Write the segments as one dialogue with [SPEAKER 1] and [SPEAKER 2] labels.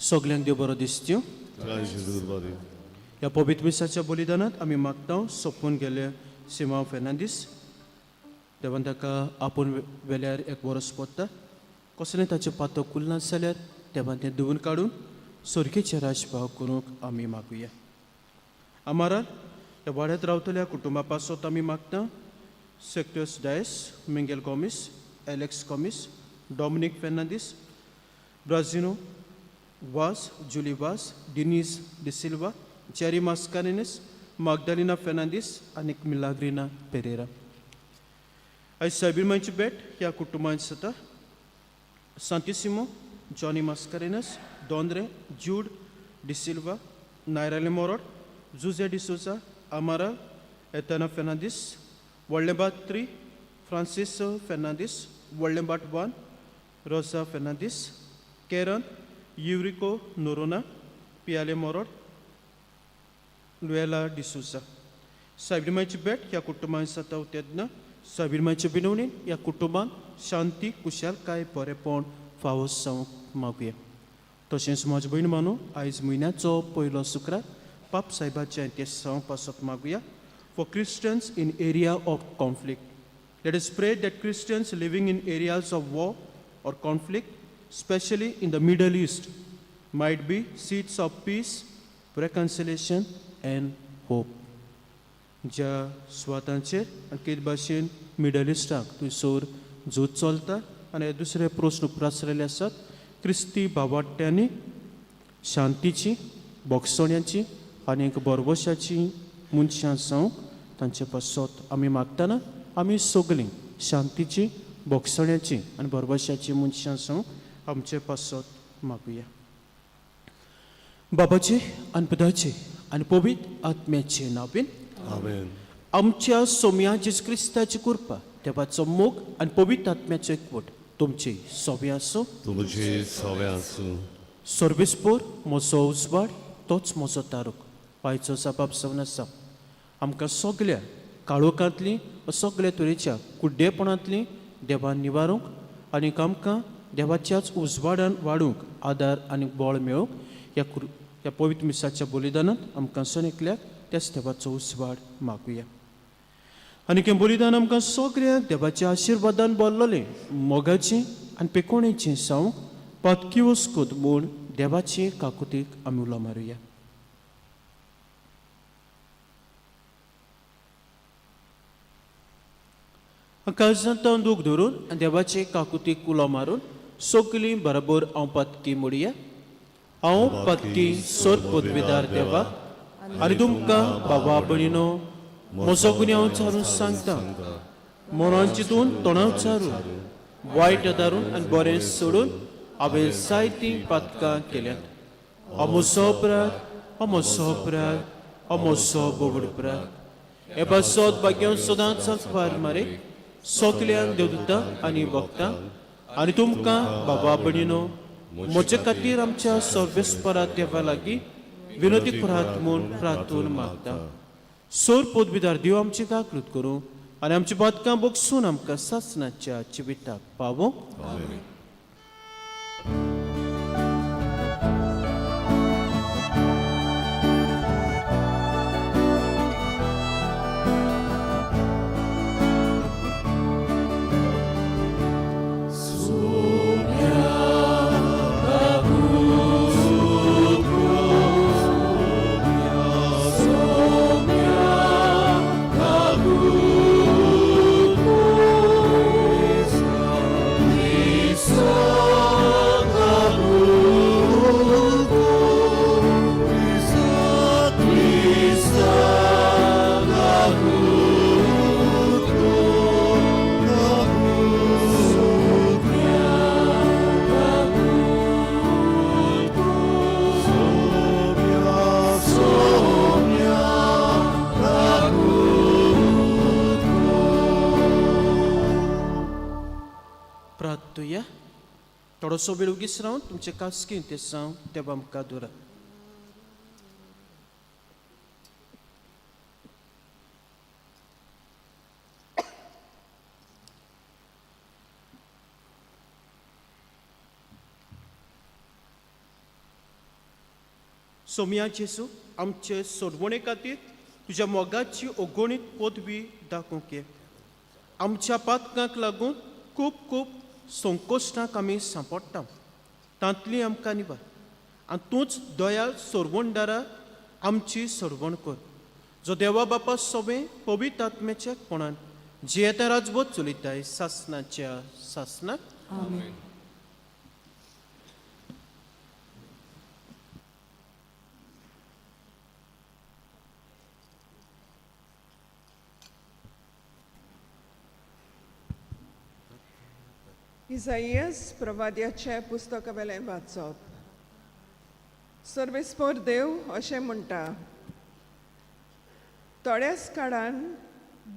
[SPEAKER 1] सगल्यांक देव बरो दिसच्यो. ह्या पवित्र मिसाच्या बलिदानात आमी मागता सोपून गेले सिमा फेर्नांदीस देवान ताका आपूण वेल्यार एक वर्स पडटा कसलें ताचें पातक उरना जाल्यार देवान तें धुवन काडून सर्गेचे राजभाव करूंक आमी मागुया. आमारा ह्या वाड्यात रावतल्या कुटुंबा पासत आमी मागता सेक्टर्स डायस, मिंगेल गॉमिस, एलेक्स गॉमिस, डॉमिनिक फेर्नांदीस, ब्राझिनो वास, जुली वास, डिनीस डिसिल्वा, जेरी मास्कारेनेस, मागदालिना फेर्नांदीस आनी मिलाग्रिना पेरेरा. आयज साबिरमांची भेट ह्या कुटुंबांत जाता. सांतिसिमो, जॉनी मास्कारेनस, दोंद्रे, जूड डिसिल्वा, नायराले मोरोड, जुझे डिसोजा, आमारा, एताना फेर्नांदीस, व्हडलेंबाट 3, फ्रांसीस फेर्नांदीस, व्हडलेंबाट 1, रोसा फेर्नांदीस, केरन, युरिको नोरोना, पियाले मोरोड, लुएला डिसोजा. साबिरमांची भेट ह्या कुटुंबांत जाता तेन्ना साबिरमांचे बिनवणेन ह्या कुटुंबांत शांती कुशालकाय बरेपण फावो जावंक मागुया. तशेंच म्हाजी भयण मानू आयज म्हयन्याचो पयलो शुक्रार पाप साहेबाचे जयंती जावंक पासत मागुया for Christians in area of conflict. Let us pray that Christians living in areas of war or conflict, especially in the Middle East, might be seeds of peace, reconciliation and hope. ज्या स्वातांचेर आनी भाशेन middle stock थंयसर झूज चलता आनी दुसरे प्रस्न उपरासलेले आसात क्रिस्ती भावार्थ्यांनी शांतीची, बोगसण्याची आनी बरवशाची मनशां जावंक तांचे पासत आमी मागतना आमी सगळीं शांतीची, बोगसण्याची आनी बरवशाची मनशां जावंक आमचे पासत मागुया. बाबाचे आनी पिताचे आनी पवित्र आत्म्याचे नांवान
[SPEAKER 2] आमेन.
[SPEAKER 1] आमच्या सोम्या जेजू क्रिस्ताची कृपा, देवाचो मोग आनी पवित्र आत्म्याचो एकवट तुमची सगळे आसूं.
[SPEAKER 2] तुमचे सगळे आसूं.
[SPEAKER 1] सर्वेस्पोर म्हजो उजवाड तोच म्हजो तारूक पांयचो जबाब जावन आसा. आमकां सगळ्या काळोखांतली सगळ्या तरेच्या कुड्डेपणांतली देवान निवारूंक आनी आमकां देवाच्याच उजवाडान वाडूंक आदार आनी बळ मेळोवंक ह्या पवित्र मिसाच्या बलिदानांत आमकां सनेकल्याक त्याच देवाचो उजवाड मागुया. आनी हें बलिदान आमकां सगळ्यांक देवाच्या आशिर्वादान भरलेलें मोगाचें आनी पेकोणेचें जावंक पातकी वस्कोत म्हूण देवाचे काकुतीक आमी उलो मारुया. काळजांत दूख धरून आनी देवाचे काकुतीक उलो मारून सगळीं बरोबर हांव पातकी म्हणुया. हांव पातकी सोर पदवीदार देवा आनी तुमकां बाबा भयणीनो म्हजो गुन्यांव विचारून सांगता. मनान चिंतून तोंडां विचारून वायट दारून आनी बरें सोडून हांवें जायतीं पातकां केल्यात. हो म्हजो अपराध, हो म्हजो अपराध, हो म्हजो बोबड अपराध. हे पासत भाग्यां सदांच फार मारे सगल्यांक देवदूतां आनी भक्तां आनी तुमकां बाबा भयणीनो म्हजे खातीर आमच्या सर्वेस्परा देवा लागीं विनोदी करात म्हूण प्रार्थून मागता. सोर पदवीदार देव आमची काकूत करूं आनी आमची बातकां बोगसून आमकां सासणाच्या जिविताक पावो. बरोसो वेळ उगीच रावन तुमचे कासकी ते सांव ते आमकां दुरा. सोमिया जेसू आमचे सोडवणे खातीर तुज्या मोगाची ओगोणीत पदवी दाखोवंक ये. आमच्या पातकांक लागून खूब खूब संकोश्टांक आमी सांपडटा, तांतली आमकां निबार आनी तूंच दयाळ सोडवणदारा आमची सोडवण कर, जो देवा बापा सोबे पवित्र आत्म्याच्या कोणान जे येता राजवट चलयताय सासनाच्या सासनाक.
[SPEAKER 3] आमेन.
[SPEAKER 4] इसाइयास प्रवाद्याचे पुस्तका वेलें वाचप. सर्वेस्पर देव अशें म्हणटा, थोड्याच काळान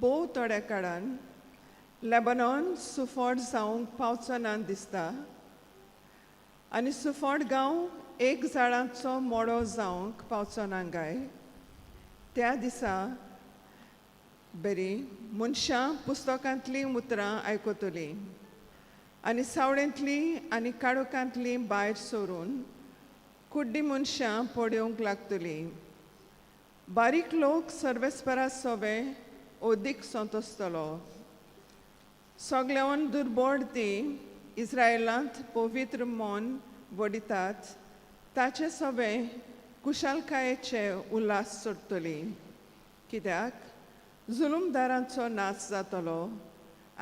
[SPEAKER 4] थोड्या काळान लेबनॉन सुफोड जावंक पावचो ना दिसता आनी सुफोड गांव एक झाडांचो मोडो जावंक पावचो ना काय. त्या दिसा बरी मनशां पुस्तकांतलीं उतरां आयकतलीं आनी सावळेंतलीं आनी काळोखांतलीं भायर सरून कुड्डी मनशां पळोवंक लागतलीं. बारीक लोक सर्वेस्परा सोबे ओदीक संतोसतलो. सगळ्यावन दुर्बळ ती इस्रायलांत पवित्र मन वडितात ताचे सोबे कुशलकायेचे उल्हास सोडटली. कित्याक जुलुमदारांचो नाच जातलो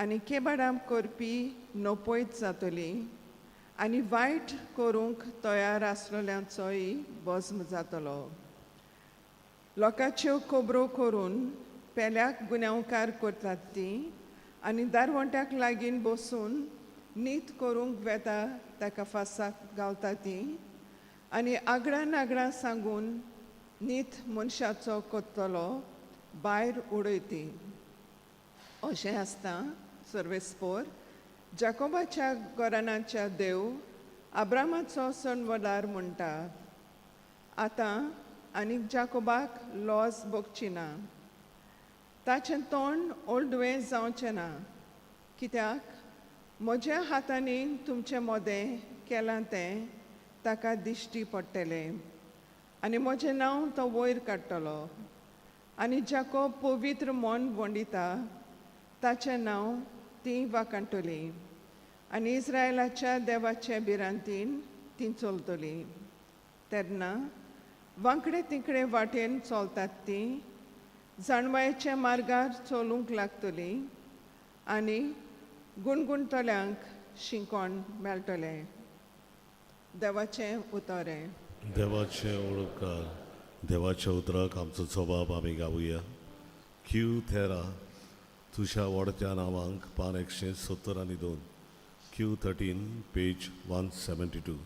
[SPEAKER 4] आनी केबाडाम करपी नोपयत जातली आनी वायट करूंक तयार आसलेल्यांचोय बज्म जातलो. लोकांच्यो खबरो करून पेल्याक गुन्यांवकार करतात ती आनी दारवंट्याक लागीं बसून नीत करूंक वेता ताका फासाक घालता ती आनी आगळां सांगून नीत मनशाचो कोत्तलो भायर उडयती. अशें आसता सर्वेस्पोर जाकोबाच्या घराण्याच्या देव अब्रामाचो सणवदार म्हणटा, आतां आनीक जाकोबाक लॉस भोगची ना, ताचें तोंड ओल्डवें जावचें ना. कित्याक म्हज्या हातांनी तुमचें मोदें केलां तें ताका दिश्टी पडटलें आनी म्हजें नांव तो वयर काडटलो आनी जाकोब पवित्र मन वंडिता ताचें नांव ती वाकाणटली आनी इस्रायलाच्या देवाचे भिरांतीन ती चलतली. तेन्ना वांकडे तिकडे वाटेन चलतात ती जाणवायेच्या मार्गार चलूंक लागतली आनी गुणगुणतल्यांक शिंकोण मेळटलें. देवाचें उतोरें.
[SPEAKER 2] देवाचे ओळखकार, देवाच्या उतराक आमचो जबाब आमी गावुया. क्यू थेरा तुझ्या वडत्या नांवांक पान 172. Q 13 page 172.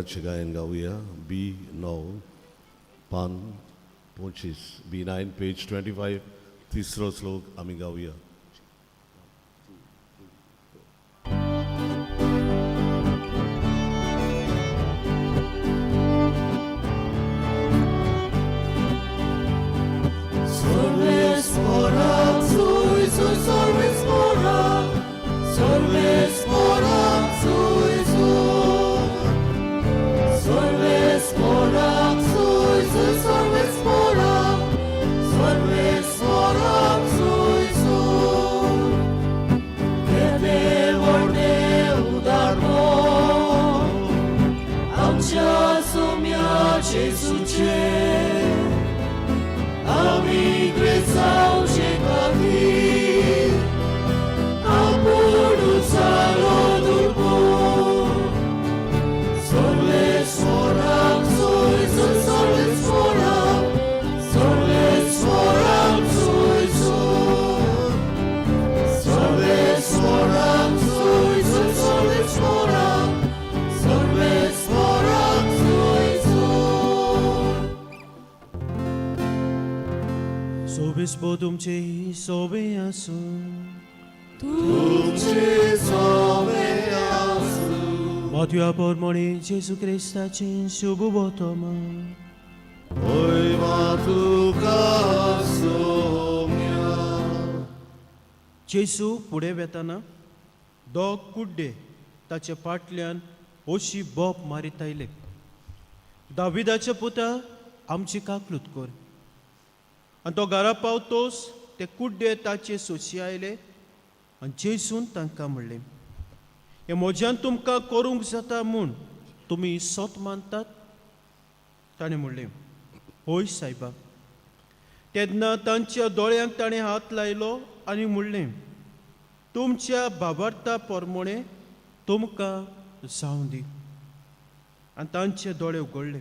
[SPEAKER 2] देवाचे गायन गाऊया. B9 पान 25, B9 पेज 25, तिसरो श्लोक आम्ही गाऊया.
[SPEAKER 1] सोबेस्पो तुमचे सोबे असो. माथ्या पोरमोणी जेजू क्रिस्ताचे शुभ बोतोमा. जेजू पुढे वेताना दोग कुड्डे ताचे फाटल्यान ओशी बोप मारीत आयले. दाविदाचे पुता आमची काकलूत कर. आनी तो घरा पावतोच ते कुड्डे ताचे सोशी आयले आनी जेजून तांकां म्हणलें, हे म्हज्यान तुमकां करूंक जाता म्हूण तुमी सोत मानतात? ताणें म्हणलें, होय सायबा. तेन्ना तांच्या दोळ्यांक ताणें हात लायलो आनी म्हणलें, तुमच्या बाबार्था पोरमोणे तुमकां जावं दी. आनी तांचे दोळे उगडले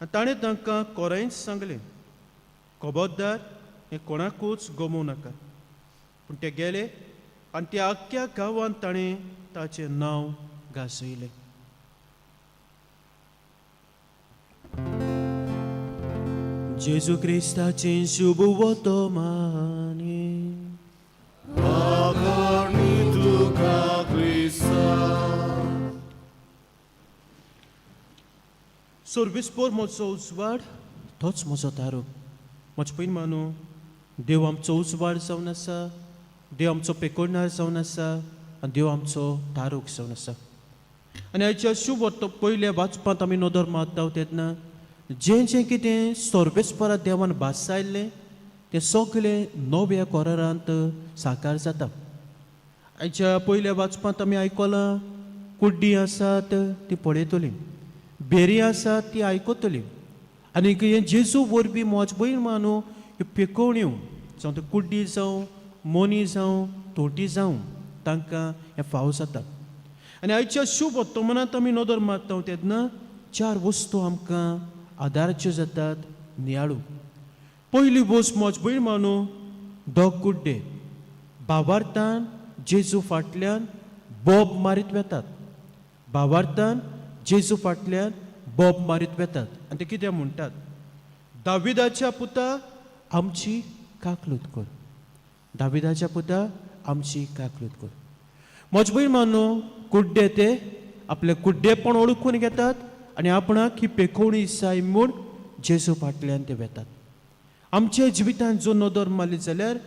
[SPEAKER 1] आनी ताणें तांकां कोरांत सांगलें, खबरदार हें कोणाकूच गमोव नाका. पूण ते गेले आनी त्या आख्ख्या गांवांत ताणें ताचें नांव गाजयलें. जेजू क्रिस्ताचें शुभ वर्तमानी. सोर्बेस्पोर म्हजो उजवाड तोच म्हजो तारू. म्हजे पयलीं मानू देव आमचो उजवाड जावन आसा, देव आमचो पेकोडणार जावन आसा आनी देव आमचो तारूक जावन आसा. आनी आयच्या शुभ पयल्या वाचपांत आमी नदर मारता तेन्ना जें जें कितें सोर्बेस्पोरा देवान भासायल्लें तें सगळें नव्या कोरारांत साकार जाता. आयच्या पयल्या वाचपांत आमी आयकलां, कुड्डी आसात ती पळयतलीं, बेरी आसात ती आयकतलीं. आनी हे जेजू वरवीं मोज भयण मानू ह्यो पेकोवण्यो जावं त्यो कुड्डी जावं मोनी जावं तोटी जावं तांकां हें फाव जाता. आनी आयच्या शुभ वर्तमानांत आमी नदर मारता तेन्ना 4 वस्तू आमकां आदाराच्यो जातात नियाळू. पयली वस्त मोज भयण मानू दोग कुड्डे भावार्थान जेजू फाटल्यान बोब मारीत वेतात. भावार्थान जेजू फाटल्यान बोब मारीत वेतात आनी ते कितें म्हणटात, दाविदाच्या पुता आमची काकलूत कर. दाविदाच्या पुता आमची काकलूत कर. म्हजे भयण मानू कुड्डे ते आपले कुड्डेपण ओळखून घेतात आनी आपणाक ही पेखोवणी जाय म्हूण जेजू फाटल्यान ते वेतात. आमच्या जिवितांत जो नदर मारली जाल्यार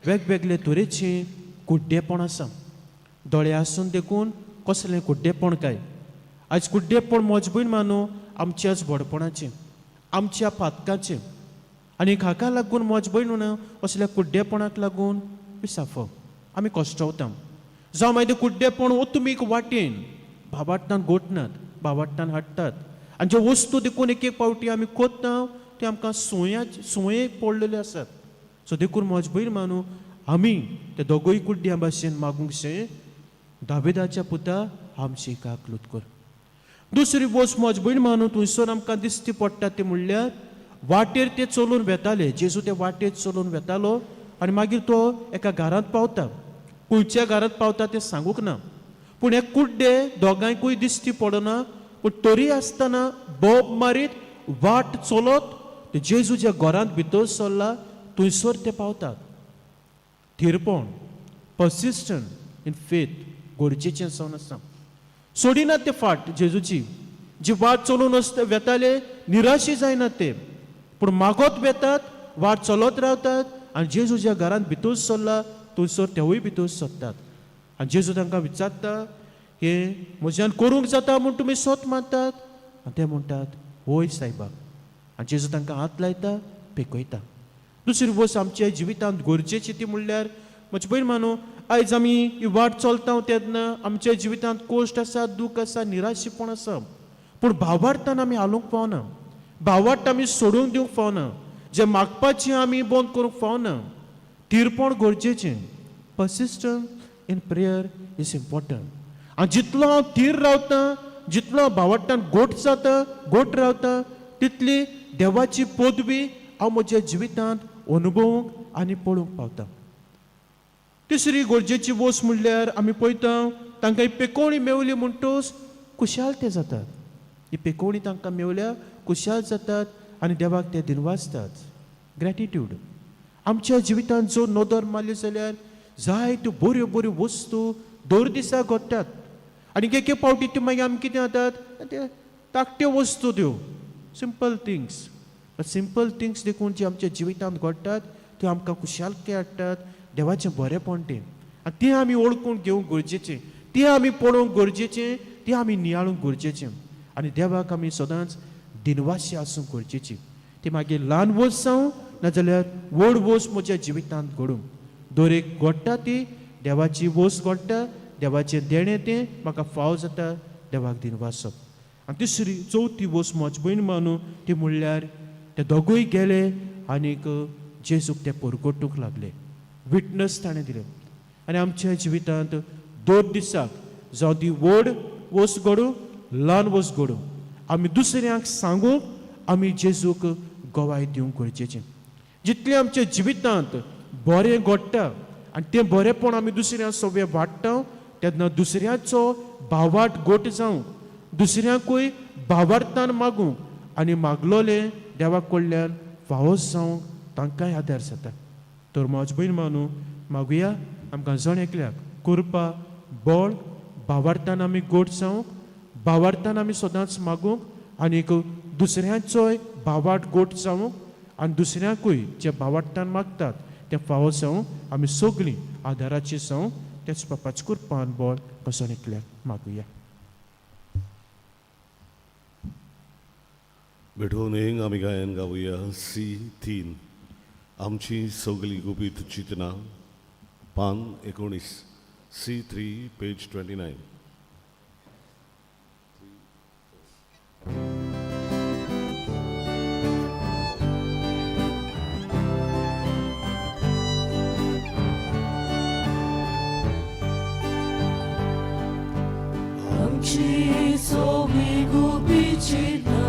[SPEAKER 1] वेगवेगळे तरेची कुड्डेपण आसा. दोळे आसून देखून कसलें कुड्डेपण काय. आयज कुड्डेपण म्हजे भयण मानू आमच्याच व्हडपणाचें, आमच्या फातकाचें. आनी हाका लागून म्हजे भयण असल्या कुड्डेपणाक लागून विसाफो आमी कश्टावता. जावं मागीर कुड्डेपण ओतुमीक वाटेन भावार्थान गोठनात, भावार्थान हाडटात. आनी ज्यो वस्तू देखून एक एक पावटी आमी कोत्ता त्यो आमकां सुये पडलेल्यो आसात. सो देखून म्हजे भयण मानू आमी ते दोगूय कुड्ड्यां भाशेन मागूंक शे, दाविदाच्या पुता आमची काकलूत कर. दुसरी वस्त म्हजे भयण मानू थंयसर आमकां दिश्टी पडटा ते म्हणल्यार वाटेर ते चलून वेताले. जेजू ते वाटेर चलून वेतालो आनी मागीर तो एका घरांत पावता. खंयच्या घरांत पावता तें सांगूंक ना, पूण हे कुड्डे दोगांयकूय दिश्टी पडना. पूण तरी आसतना बोब मारीत वाट चलत ते जेजूच्या घरांत भितर सरला थंयसर ते पावतात. थिरपण, पर्सिस्टंट इन फेथ गरजेचें जावन आसा. सोडिनात ते फाट जेजूची. जी वाट चलून वेताले निराशी जायनात ते, पूण मागोत वेतात, वाट चलत रावतात आनी जेजूच्या घरांत भितर सरला थंयसर तेवूय भितर सरतात. आनी जेजू तांकां विचारता, हे म्हज्यान करूंक जाता म्हूण तुमी सोत मारतात? आनी ते म्हणटात, होय सायबा. आनी जेजू तांकां हात लायता, पेकयता. दुसरी वस्त आमच्या जिवितांत गरजेची ती म्हणल्यार, म्हजी बहीण मानू, आयज आमी ही वाट चलता तेन्ना आमच्या जिवितांत कोश्ट आसा, दूख आसा, निराशीपण आसा, पूण भावार्थान आमी हालूंक पावना. भावार्थ आमी सोडूंक दिवंक पावना. जे मागपाचें आमी बंद करूंक पावना. थिरपण गरजेचें. Persistent in prayer is important. आनी जितलो हांव थीर रावतां, जितलो हांव भावार्थान गोट रावतां, तितली देवाची पदवी हांव म्हज्या जिवितांत अनुभवूंक आनी पळोवंक पावता. तिसरी गरजेची वस्त म्हणल्यार आमी पळयता तांकां ही पेकोवणी मेवली म्हणटच खुशाल ते जातात. ही पेकोवणी तांकां मेवल्या खुशाल जातात आनी देवाक ते दिनवासतात. ग्रॅटिट्यूड. आमच्या जिवितांत जर नदर मारली जाल्यार जायत्यो बऱ्यो बऱ्यो वस्तू दर दिसा घडटात. आनी एक पावटी त्यो मागीर आमी कितें जातात, ते धाकट्यो वस्तू त्यो, सिंपल थिंग्स. सिंपल थिंग्स देखून जे आमच्या जिवितांत घडटात त्यो आमकां खुशालकी हाडटात, देवाचें बरेंपण तें. आनी तें आमी ओळखून घेवंक गरजेचें, तें आमी पळोवंक गरजेचें, तें आमी नियाळूंक गरजेचें. आनी देवाक आमी सदांच दिनवाशी आसूंक गरजेची. ती मागीर ल्हान वस्त जावं नाजाल्यार व्हड वस्त म्हज्या जिवितांत घडूं. दर एक घडटा ती देवाची वस्त घडटा, देवाचें देणें तें म्हाका फाव जाता देवाक दिनवासप. आनी चवथी वस्त म्हजी भयण मानू ती म्हणल्यार ते दोगूय गेले आनीक जेजूक ते परगटूंक लागले. विटनस ताणें दिलें. आनी आमच्या जिवितांत दर दिसाक जावं ती व्हड वस्त घडूं, ल्हान वस्त घडूं, आमी दुसऱ्यांक सांगूंक आमी जेजूक गवाय दिवंक गरजेचें. जितलें आमच्या जिवितांत बरें घडटा आनी तें बरेंपण आमी दुसऱ्यां सगळें वाडटा तेन्ना दुसऱ्याचो भावार्थ घट जावं, दुसऱ्यांकूय भावार्थान मागूंक आनी मागलोलें देवा कडल्यान फावोस जावंक तांकांय आदार जाता. तर म्हजी भयण मानू, मागुया आमकां जण एकल्याक कृपा, बळ, भावार्थान आमी गोड जावंक, भावार्थान आमी सदांच मागूंक आनीक दुसऱ्यांचोय भावार्थ गोड जावंक आनी दुसऱ्यांकूय जे भावार्थान मागतात ते फावोस जावंक आमी सगळीं आदाराची जावंक तेच बापाची कृपान बळ कसो एकल्याक मागुया.
[SPEAKER 2] बेठोवनेक आमी गायन गावुया C3. आमची सगळी गुपीत चिंतना, पान 19, C3, पेज 29.
[SPEAKER 3] आमची सगळी गुपीत चिंतना,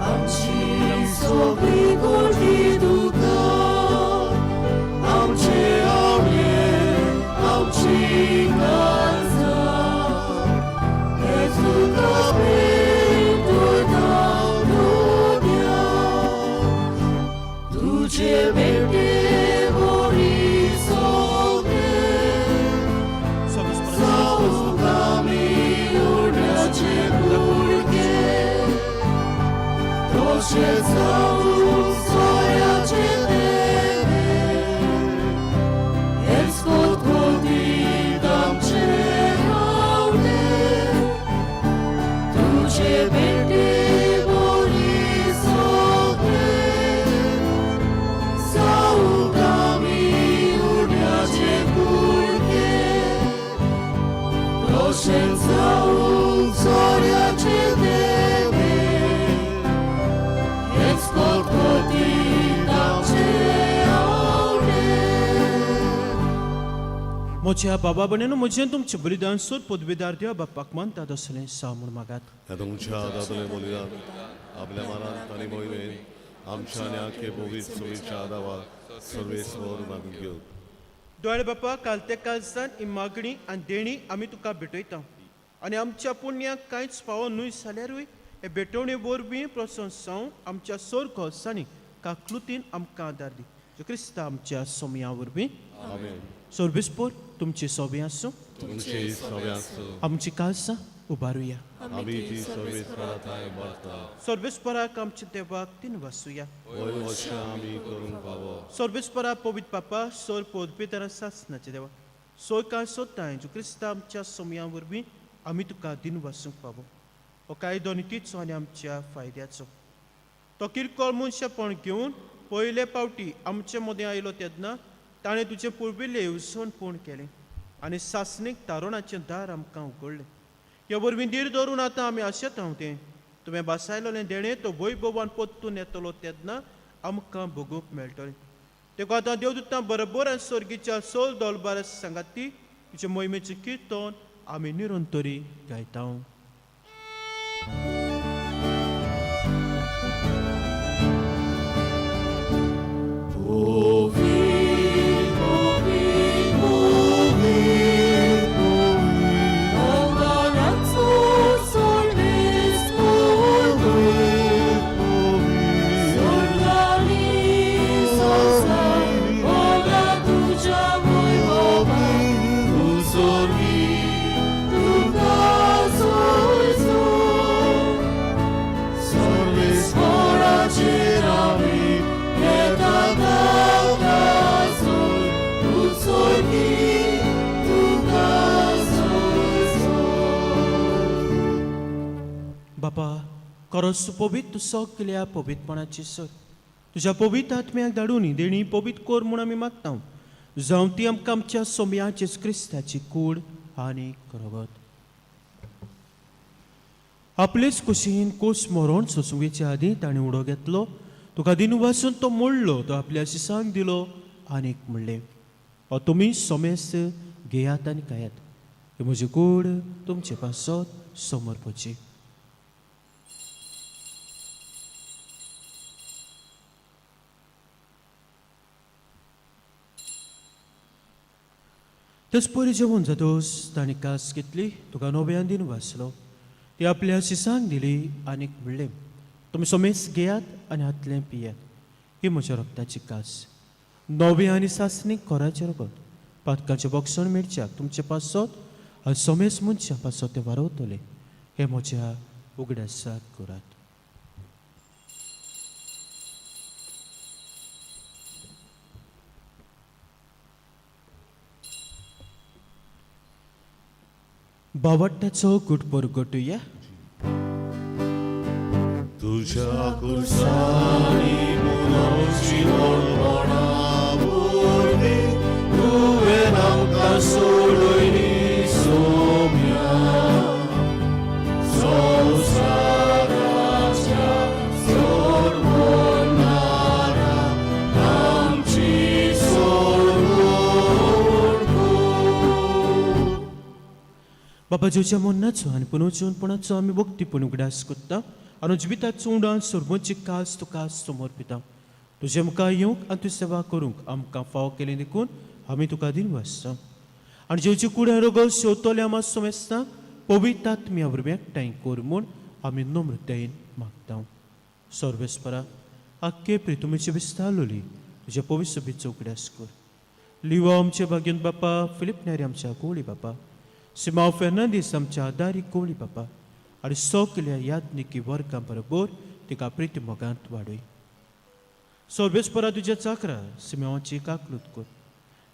[SPEAKER 3] आमची सगळी गोडी दुकां, आमचे आवडे, आमची काळजां, हेच तुका भेटोयता दोनया. तुजे भेटे बरी सगळे जावूं आमी उड्याचे कुडके, तशे जावूं सोऱ्याचे देवे, हेच कोतकोतीत आमचे आवडे. तुजे भेटे बरी सगळे जावूं आमी उड्याचे कुडके, तशे जावूं सोऱ्याचे देवे, हेच कोतकोतीत आमचे आवडे.
[SPEAKER 1] म्हज्या बाबा भयणीनो, म्हजें तुमचें बलिदान सोद पदवीदार देवा बापाक मानतात असलें सा म्हूण मागात.
[SPEAKER 2] ह्या तुमच्या दादले बलिदान आपल्या मनांत आनी मोहिमेन आमच्या आनी आख्खे बोवीत सोयीच्या आदावाक सर्वेस्वर मागून घेवं.
[SPEAKER 1] दोळे बापा, काल ते काल ही मागणी आनी देणी आमी तुका भेटयता. आनी आमच्या पुण्याक कांयच फावो न्हय जाल्यारूय हे भेटवणे वरवीं प्रशंसांव आमच्या सोर घोसांनी काकलुतीन आमकां आदार दी. जो क्रिस्ता आमच्या सोमया वरवीं
[SPEAKER 2] आमेन.
[SPEAKER 1] सोर्बेस्पोर तुमची सोबी आसूं.
[SPEAKER 2] तुमचे सगळ्यांचो
[SPEAKER 1] आमची काळसां उबारुया.
[SPEAKER 2] आमी ती सर्वेस्पराताय मारता.
[SPEAKER 1] सोर्बेस्पराक आमच्या देवाक तीन वासुया.
[SPEAKER 2] वय वर्षा आमी करूंक पावो.
[SPEAKER 1] सोर्बेस्परा पवित्र बापा सोर पोदपितरा सासनाचे देवा सोय कांय सोदताय जो क्रिस्ता आमच्या सोमया वरवीं आमी तुका दिन वासूंक पावो. हो कायदो नितीचो आनी आमच्या फायद्याचो. तो किरकोळ मनशापण घेवन पयले पावटी आमचे मदें आयलो तेन्ना ताणें तुजें पुर्विल्लें येवजण पूर्ण केलें आनी सासणीक तारुणाचें दार आमकां उगडलें. ह्या वरवीं धीर धरून आतां आमी आशेत हांव तें तुवें बासायलोलें देणें तो वैभवान पोत्तून येतलो तेन्ना आमकां भोगूंक मेळटलें. देखून आतां देवदूतां बरोबर आनी सर्गीच्या सोल दोलबार सांगाती तुजे मोहिमेचें किर्तन आमी निरंतरी गायता. बापा खरोच पवित्र तूं सगल्या पवित्रपणाची सर तुज्या पवित्र आत्म्याक धाडून देणी पवित्र कोर म्हूण आमी मागता. जावं ती आमकां आमच्या सोमयाचे क्रिस्ताची कूड आनी करगत. आपलेच कुशीन कोस मरोण सोंसुगेच्या आदीं ताणें उडो घेतलो तुका दिन वासून तो मोडलो तो आपल्या शिसांक दिलो आनीक म्हणलें हो तुमी सोमेस घेयात आनी खायात. ही म्हजी कूड तुमचे पासत समर्पची. तेच पयलीं जेवण जातोच ताणें कास घेतली तुका नव्यान दिन वाचलो ती आपल्या शिसांक दिली आनीक म्हणलें तुमी सोमेस घेयात आनी हातलें पियात. ही म्हज्या रक्ताची कास नवे आनी सासणीक कोराचें रगत पातकाचें बक्षण मेळच्याक तुमचे पासत आनी सोमेस मनशा पासत ते वारवतले. हे म्हज्या उगड्यासाक करात. बावट्याचो गुटपर गोटुया.
[SPEAKER 2] तुझ्या कुर्सानी मुनोची वळवणा वरवीं तुवें आमकां सोडून सोम्या संवसाराच्या सोडवणारा आमची
[SPEAKER 1] बाबा जोच्या मन्नाचो आनी पुनोचोनपणाचो आमी भक्तीपण उगडास कोत्ता आनी जिविताचो उंडाण सोर्मोची कास तुका समर्पिता. तुजे मुखार येवंक आनी तुजी सेवा करूंक आमकां फाव केलें देखून आमी तुका दिन वाचता. आनी जेवची कुड्या रोगल शेवतले आमा सोमेस्ता पवित्र आत्म्या वरवीं एकठांय कोर म्हूण आमी नम्रतायेन मागता. सर्वेस्परा आख्खे प्रितुमेची विस्तारलोली तुज्या पवित्र सभेचो उगडास कर. लिवा आमचे भाग्यवंत बापा फिलिप नेरी आमच्या कोळी बापा सिमाव फेर्नांदीस आमच्या आदारी कोळी बापा आनी सगल्या याज्ञिकी वर्गां बरोबर तिका प्रिती मोगांत वाडय. सर्वेस्परा तुज्या चाकरा सिमावाची काकलूत कर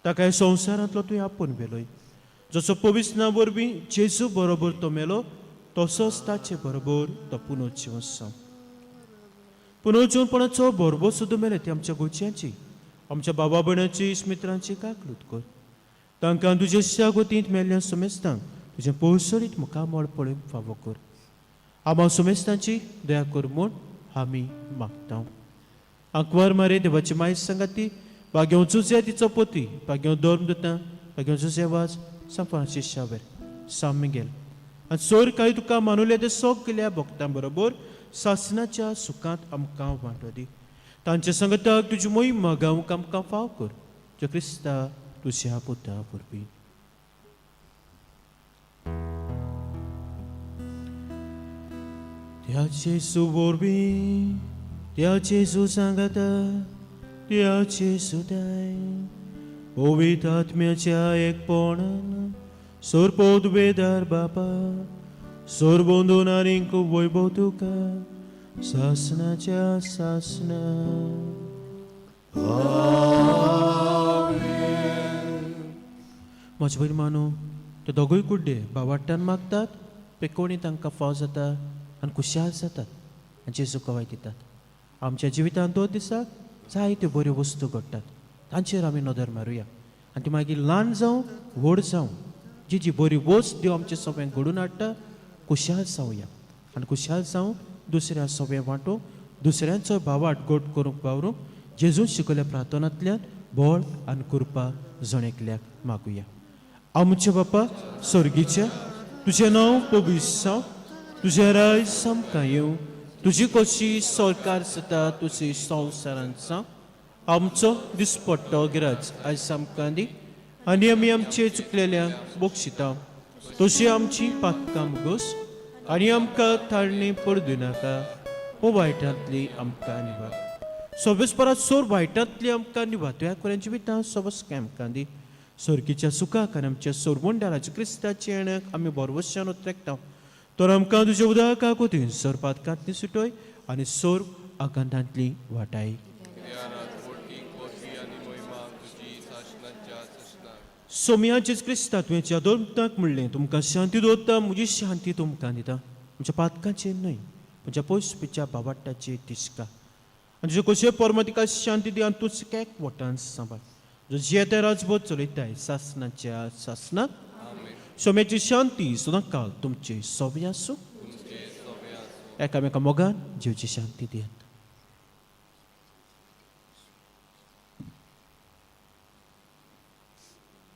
[SPEAKER 1] ताका ह्या संवसारांतलो तुवें आपूण वेलोय. जसो पवित्र वरवीं जेजू बरोबर तो मेलो तसोच ताचे बरोबर तो पुनर्जीवन पुनर्जीवनपणाचो बरोबर सुद्दां मेले ती आमच्या गोंयच्यांची आमच्या बाबा भयणाची इश्मित्रांची काकलूत कर. तांकां तुज्या शागोतींत मेल्ल्या सोमेस्तांक तुजें पळसळीत मुखार मोळ पळोवंक फावो कर. आमा सोमेस्तांची दया कर म्हूण आमी मागता. आंकवार मारे देवाची माय सांगाती भाग्यव जुझे तिचो पोती भाग्यव धर्मदूतां भाग्यव जुझेवाज सान फ्रांसीस शावेर सान मिगेल आनी सोर काळी तुका मानुल्या ते सगल्या भक्तां बरोबर सासणाच्या सुखांत आमकां वांटो दी. तांच्या संगताक तुजी मोहीम गावूंक आमकां फाव कर. जो क्रिस्ता तुज्या पुता वरवीं. Jesu vorbi, Dia Jesu सांगता, Dia Jesu dai. पवित्र आत्म्याच्या एकपणान सोरपोत बेदार बापा सोर बंधून आणि खूप वैभव तुका सासनाच्या सासना म्हजे बरी मानू ते दोगूय कुड्डे बावाट्यान मागतात पेकोणी तांकां फाव जाता आनी खुशाल जातात आनी जेजू कवाय दितात आमच्या जिवितांत दोन दिसाक जायत्यो बऱ्यो वस्तू घडटात तांचेर आमी नदर मारुया आनी ती मागीर ल्हान जावं व्हड जावं जी जी बरी वस्त देव आमचे सगळ्यांक घडून हाडटा खुशाल जावया आनी खुशाल जावं दुसऱ्या सगळें वांटूंक दुसऱ्यांचो भावाट गोड करूंक वावरूंक जेजून शिकयल्या प्रार्थनांतल्यान बळ आनी कृपा जण एकल्याक मागुया आमचे बापा स्वर्गीच्या तुजें नांव पवित्र जावं तुजें राय सामका येवं तुजी कशी सरकार जाता तुजी संवसारांत जावं आमचो दिसपट्टो गिराज आयज आमकां दी आनी आमी आमचे चुकलेल्यांक बक्षिता तशी आमची पातकां मुगोस आनी आमकां थाळणी पडूं नाका हो वायटांतली आमकां निवार सव्वीस परात सोर वायटांतली आमकां निवार तुया कोऱ्यांची वितां सबस आमकां दी सर्गीच्या सुखाक आनी आमच्या सोरमोंड्या राजा क्रिस्ताच्या येण्याक आमी बरवशान उतरेकता तर आमकां तुज्या उदकाक वतीन सोर पातकांतली सुटोय आनी सोर आकांतांतली वाटाय सोम्याचेच क्रिस्ता तुवें दोरताक म्हणलें तुमकां शांती दवरता म्हजी शांती तुमकां दिता म्हज्या पातकांचेर न्हय म्हज्या पयस पिच्या बाबाटाचेर तिस्का आनी तुजे कशें परम तिका शांती दी आनी तूं केक वटान सांबाळ जो जे ते राजभोग चलयताय सासनाच्या सासनाक सोम्याची शांती सदां काल तुमचे सोबे आसूं एकामेका मोगान जीवची शांती दियात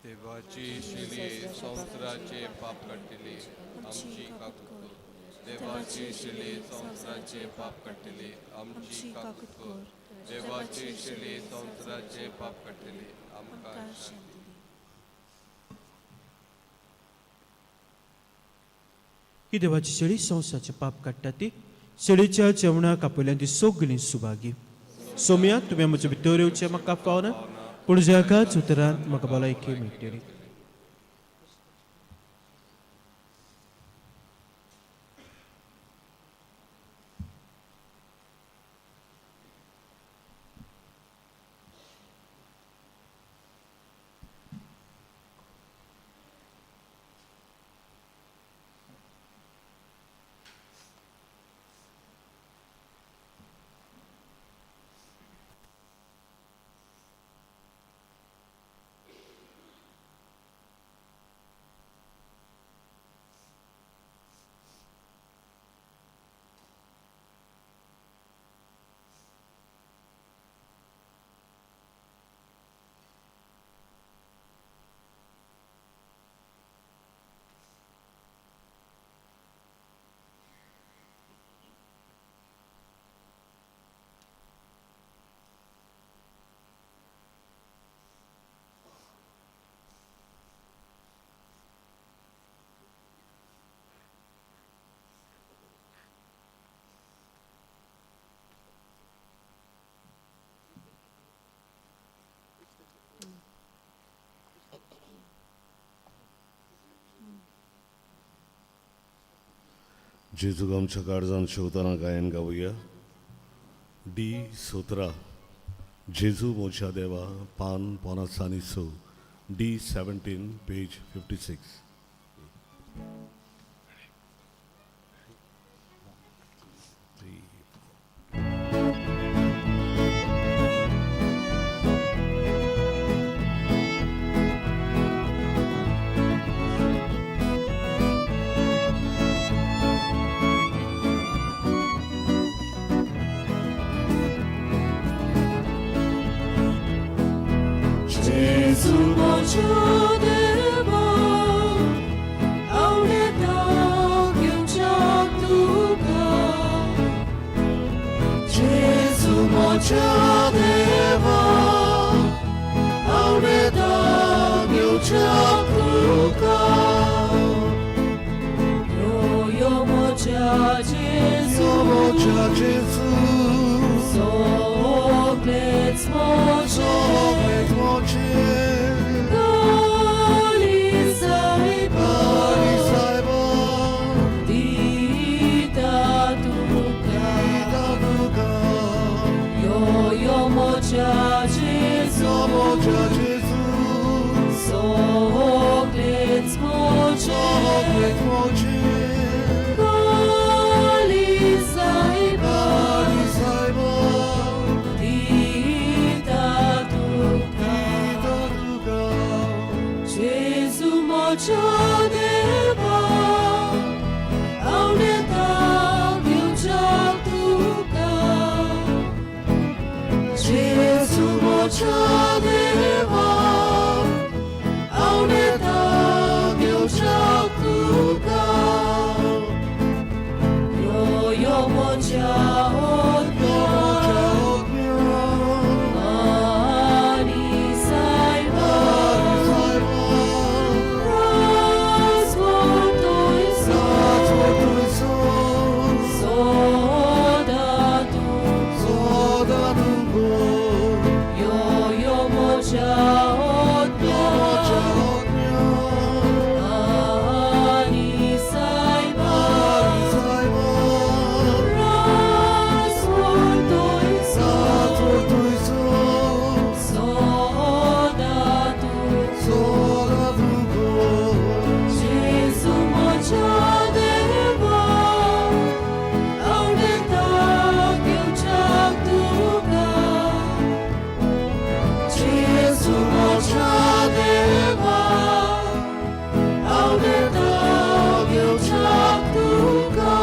[SPEAKER 5] देवाची शिली संवसाराचे पाप काडटली आमची काकूत देवाची शिली संवसाराचे पाप काडटली आमची काकूत देवाची शिली संवसाराचे पाप काडटली आमकां शांती
[SPEAKER 1] ही देवाची शेळी संवसाराचे पाप काडटा ती शेळीच्या जेवणाक आपल्यान ती सगळीं सुभागी सोम्या तुवें म्हजे भितर येवचें म्हाका पावना पूण जगाच उतरान म्हाका भलायकी मेळटली
[SPEAKER 2] जेजूक आमच्या काळजान शेवताना गायन गावया D17 जेजू मोच्या देवा पान 5 D17 page 56
[SPEAKER 3] Yo moja Jesu
[SPEAKER 2] Jezu,
[SPEAKER 3] Sopleț moce,
[SPEAKER 2] Sopleț moce,
[SPEAKER 3] Galisai
[SPEAKER 2] Cari saibă,
[SPEAKER 3] Dita tuca,
[SPEAKER 2] Dita duca,
[SPEAKER 3] Yo mocea Jesu,
[SPEAKER 2] Mocea Jezu,
[SPEAKER 3] Sopleț moce,
[SPEAKER 2] Sopleț moce,
[SPEAKER 3] Galisai
[SPEAKER 2] Cari saibă,
[SPEAKER 3] Dita tuca,
[SPEAKER 2] Dita duca,
[SPEAKER 3] Jesu mocea deva, auneta ghiucea tuca. Jesu mocea deva, auneta ghiucea tuca. Yo mocea odna, ani saiba, razvotoi sodatu. Yo mocea odna, ani saiba, razvotoi sodatu. Jesu mocea deva, auneta ghiucea tuca. Jesu mocea deva, auneta ghiucea tuca.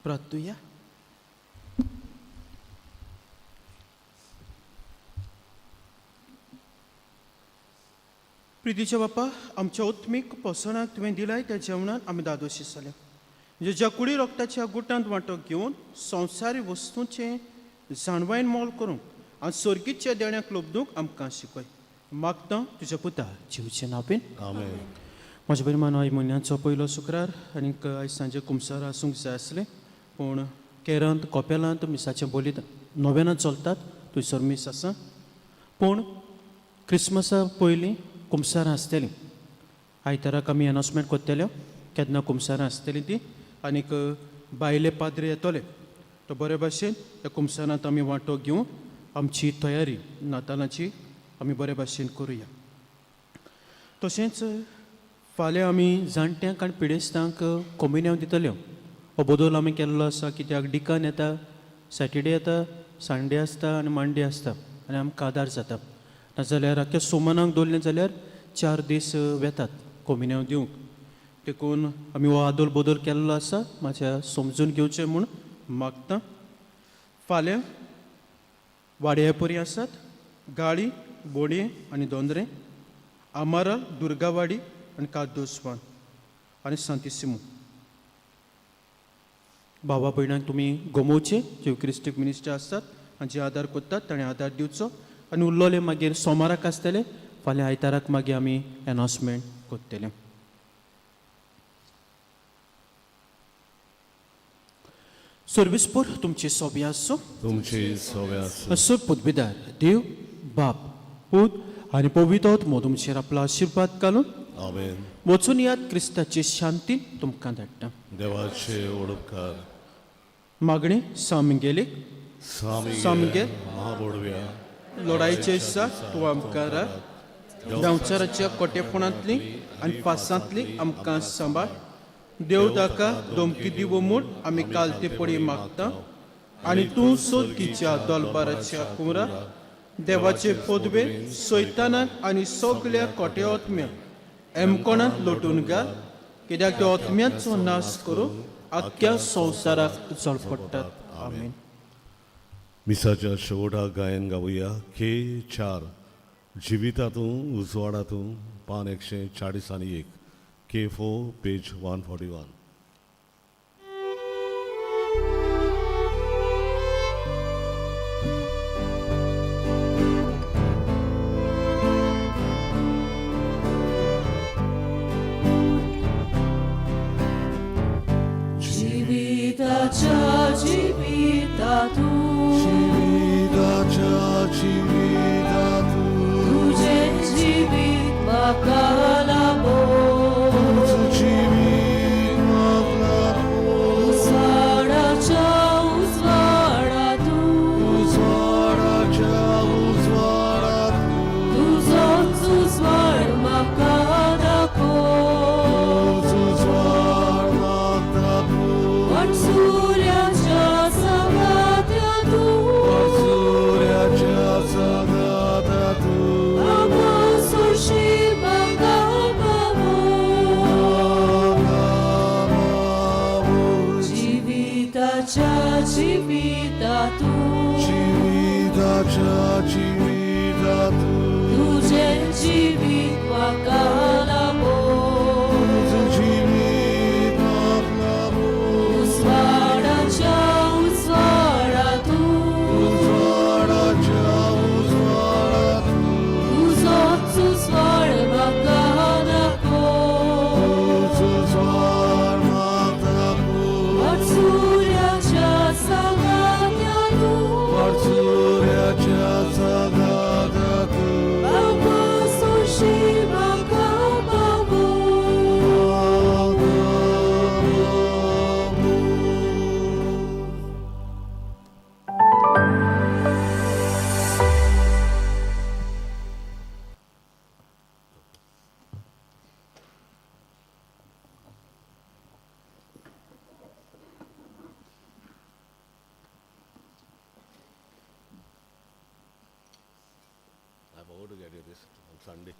[SPEAKER 1] प्रार्थूया. प्रितीच्या बापा, आमच्या उत्मीक पोसणाक तुवें दिलाय त्या जेवणात आमी दादोशी जाले. म्हणजे ज्या कुडी रोगताच्या गुटांत वांटो घेवन संवसारी वस्तूंचे जाणवायन मोल करूंक आनी सर्गीच्या देण्याक लोबदूंक आमकां शिकय. मागता तुज्या पुता जिवचे नांवेन.
[SPEAKER 2] Amen.
[SPEAKER 1] म्हज्या बरी मान आयज म्हयन्याचो पयलो शुक्रार आनीक आयज सांजे कुमसार आसूंक जाय आसलें, पूण केरांत कोपेलांत मिसाचें बोलीत नोवेनां चलतात, थंयसर मीस आसा. पूण क्रिस्मसा पयलीं कुमसारां आसतलीं. आयताराक आमी अनाउन्समेंट कोत्तेल्यो केन्ना कुमसारां आसतलीं ती, आनीक बायले पाद्रे येतले. तो बरे भाशेन त्या कुमसारांत आमी वांटो घेवन आमची तयारी नातालांची आमी बरे भाशेन करुया. तशेंच फाल्यां आमी जाणट्यांक आनी पिडेस्तांक कम्युन्याव दितल्यो. हो बदल आमी केल्लो आसा, कित्याक डिकान येता, सॅटर्डे येता, संडे आसता आनी मंडे आसता, आनी आमकां आदार जाता. नाजाल्यार आख्या सोमानाक दवरलें जाल्यार 4 दीस वेतात कम्युन्याव दिवंक. देखून आमी हो आदोल बदल केल्लो आसा, म्हाज्या समजून घेवचें म्हूण मागता. फाल्यां वाड्यापुरी आसात गाळी बोडये आनी दोंदरे आमाराल दुर्गावाडी आनी कादोसवान आनी सांतिसिमो भावा भयणांक तुमी गमोवचे जे क्रिस्टीक मिनिस्टर आसतात आनी जे आदार करतात ताणें आदार दिवचो आनी उरलोले मागीर सोमाराक आसतले फाल्यां आयताराक मागीर आमी एनावन्समेंट करतले सर्विसपूर तुमची सोबी आसो
[SPEAKER 2] तुमचे सव्या
[SPEAKER 1] असो पुदविदार देव बाप पूत आनी पवित्र आत्मो तुमचेर आपलो आशिर्वाद घालून
[SPEAKER 2] आमेन.
[SPEAKER 1] वचून यात क्रिस्ताची शांती तुमकां धाडटा
[SPEAKER 2] देवाचे ओडपकार
[SPEAKER 1] मागणे सामगेलीक सामगे
[SPEAKER 2] महाबोडव्या
[SPEAKER 1] लढाईचे दिसा तूं आमकां राख गांवचाराच्या कोटेपणांतली आनी पासांतली आमकां सांबाळ देव ताका धमकी दिवो म्हूण आमी कालते पडी मागता आनी तूं सोदकीच्या दोलबाराच्या कुमरा देवाचे पोदवे सैतानाक आनी सगळ्या कोटे ओतम्याक एमकोणांत लोटून घाल कित्याक त्या ओतम्याचो नाश करूं आख्या संवसाराक झळपडटात आमीन.
[SPEAKER 2] मिसाच्या शेवटा गायन गावया K4 जिवितातूं उजवाडातूं पान 141 K4 पेज 141.
[SPEAKER 3] जीविताच्या जीवितातून तुझे जीवित म्हाका लाबो उजवाडाच्या उजवाडातून तुझोच उजवाड म्हाका दाखो पण सूर्याच्या सगात्यातून आमो सुशी म्हाका पावो जीविताच्या जीवितातून तुझे जीवित म्हाका लाबो उजवाडाच्या उजवाडातून तुझोच उजवाड म्हाका दाखो पण सूर्याच्या सगात्यातून आमो सुशी म्हाका पावो
[SPEAKER 2] I forgot to get you this on Sunday.